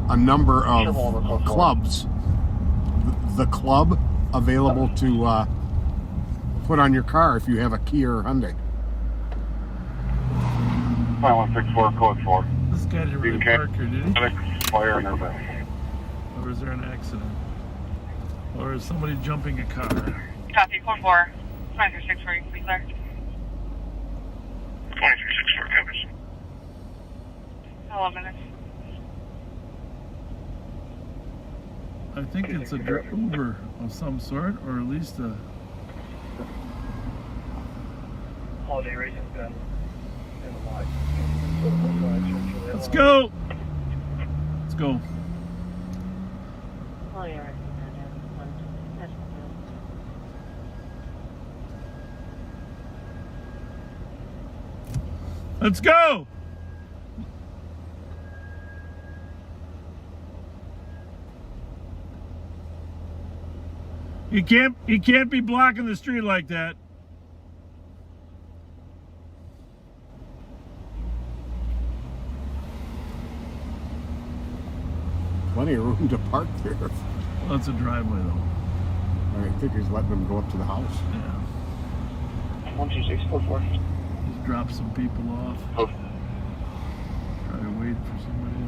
a number of clubs. The club available to put on your car if you have a Kia or Hyundai. 5164, code 4. This guy didn't really park here, did he? Fire in their back. Or is there an accident? Or is somebody jumping a car? Copy, code 4. 5364, you can be clear. 2364, copies. 11 minutes. I think it's a Uber of some sort, or at least a... Holiday Racing's been in the light. Let's go! Let's go. Oh, yeah, right. Let's go! You can't be blocking the street like that. Plenty of room to park there. Well, it's a driveway though. I think he's letting them go up to the house. Yeah. 12644. Just drop some people off. Oh. Try to wait for somebody.